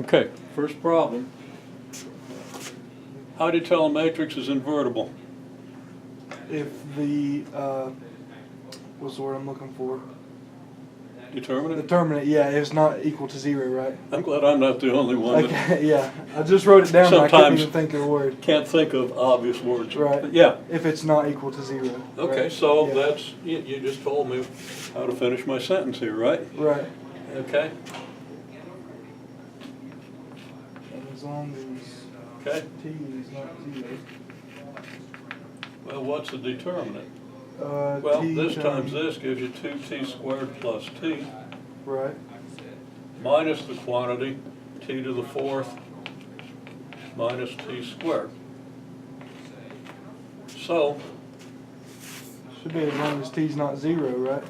Okay, first problem. How do you tell a matrix is invertible? If the, what's the word I'm looking for? Determinant? Determinant, yeah, it's not equal to 0, right? I'm glad I'm not the only one that Okay, yeah. I just wrote it down, but I couldn't Sometimes even think of the word. can't think of obvious words. Right. But yeah. If it's not equal to 0. Okay, right? so Yeah. that's, you just told me how to finish my sentence here, right? Right. Okay, And as long okay. as t is not 0. Well, what's the determinant? Well, Well, this times this gives you 2t squared plus t Right. minus the quantity t to the fourth minus t squared. So, Should be as long as t's not 0, right?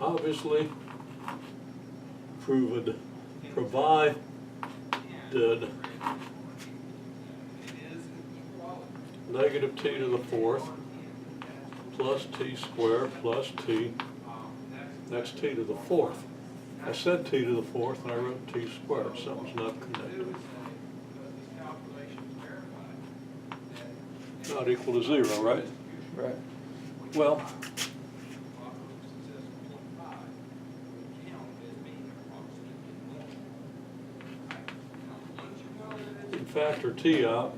obviously, provided negative t to the fourth plus t squared plus t, that's t to the fourth. I said t to the fourth and I wrote t squared, something's not connected. Not equal to 0, right? Right. Well, you can factor t out,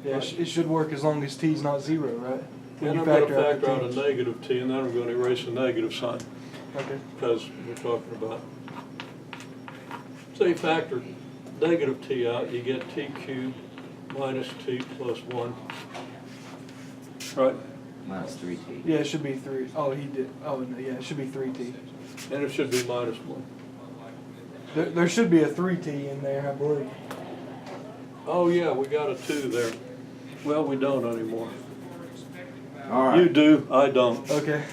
Yeah, it should work as long as t's not 0, right? When and you I'm going to the factor out a t's. negative t, and then I'm going to erase the negative sign, Okay. because we're talking about, say you factor negative t out, you get t cubed minus t plus 1. Right? Minus 3t. Yeah, it should be 3. Oh, he did. Oh, no, yeah, it should be 3t. And it should be minus 1. There should be a 3t in there, I believe. Oh yeah, we got a 2 there. Well, we don't anymore. All right. You do, I don't. Okay.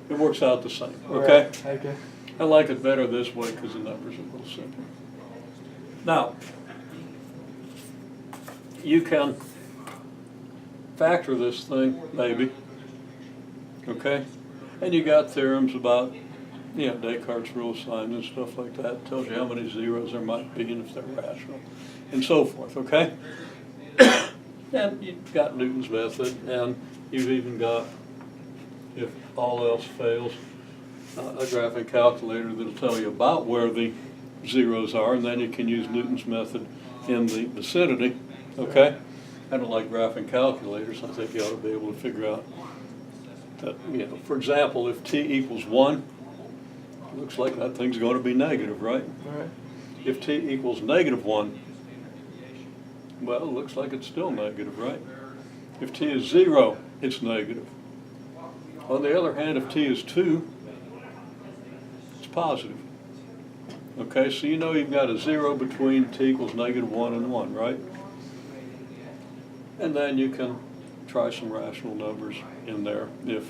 It works out the same, okay? Right. Okay. I like it better this way because the numbers are a little simpler. Now, you can factor this thing, maybe, okay? And you got theorems about, you know, Descartes' rule of signs and stuff like that. It tells you how many zeros there might be and if they're rational, and so forth, okay? And you've got Newton's method, and you've even got, if all else fails, a graphing calculator that'll tell you about where the zeros are, and then you can use Newton's method in the vicinity, okay? I don't like graphing calculators. I think you ought to be able to figure out that, you know, for example, if t equals 1, it looks like that thing's going to be negative, right? Right. If t equals negative 1, well, it looks like it's still negative, right? If t is 0, it's negative. On the other hand, if t is 2, it's positive. Okay, so you know you've got a 0 between t equals negative 1 and 1, right? And then you can try some rational numbers in there if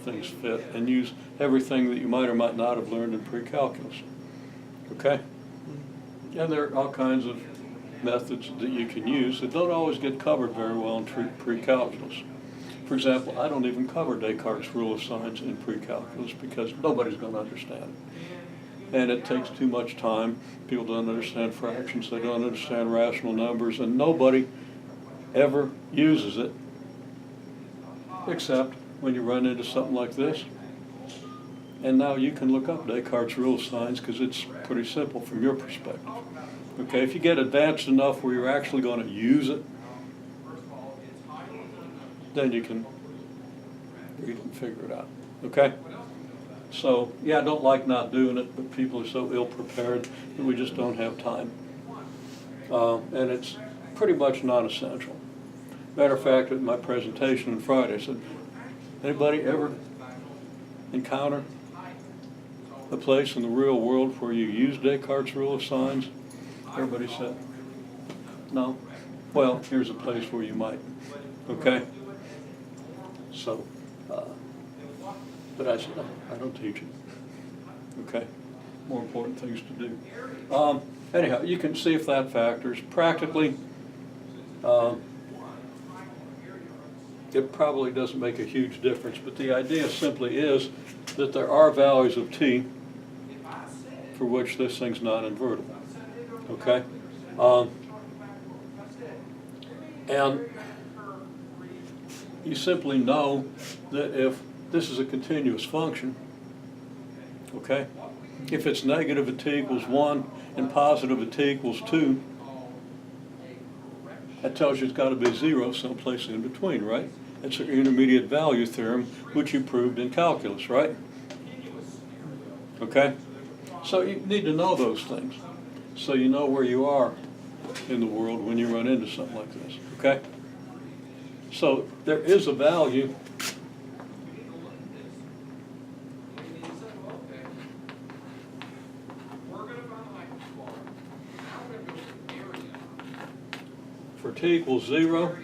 things fit, and use everything that you might or might not have learned in pre-calculus. Okay? And there are all kinds of methods that you can use that don't always get covered very well in pre-calculus. For example, I don't even cover Descartes' rule of signs in pre-calculus because nobody's going to understand it. And it takes too much time. People don't understand fractions, they don't understand rational numbers, and nobody ever uses it except when you run into something like this. And now you can look up Descartes' rule of signs because it's pretty simple from your perspective. Okay, if you get advanced enough where you're actually going to use it, then you can read it and figure it out. Okay? So, yeah, I don't like not doing it, but people are so ill-prepared that we just don't have time. And it's pretty much non-essential. Matter of fact, at my presentation on Friday, I said, anybody ever encounter a place in the real world where you use Descartes' rule of signs? Everybody said, no. Well, here's a place where you might. Okay? So, but I said, no, I don't teach it. Okay? More important things to do. Anyhow, you can see if that factors. Practically, it probably doesn't make a huge difference, but the idea simply is that there are values of t for which this thing's not invertible, okay? And you simply know that if this is a continuous function, okay, if it's negative at t equals 1 and positive at t equals 2, that tells you it's got to be 0 someplace in between, right? It's an intermediate value theorem, which you proved in calculus, right? Okay? So you need to know those things, so you know where you are in the world when you run into something like this, okay? So there is a value for t equals 0.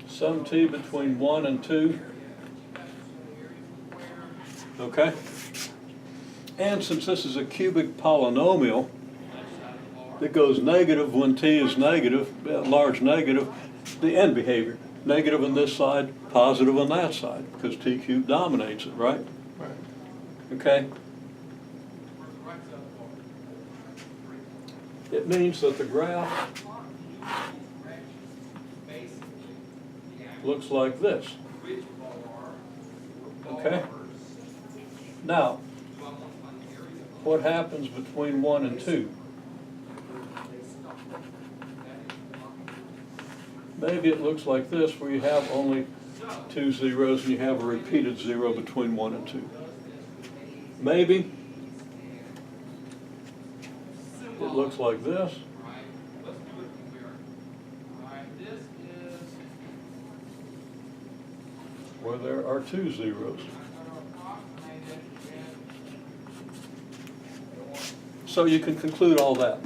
Some t between 1 and 2. Okay? And since this is a cubic polynomial that goes negative when t is negative, large negative, the end behavior. Negative on this side, positive on that side, because t cubed dominates it, right? Right. Okay? It means that the graph looks like this. Okay? Now, what happens between 1 and 2? Maybe it looks like this, where you have only 2 zeros and you have a repeated 0 between 1 and 2. Maybe it looks like this, where there are 2 zeros. So you can conclude all that.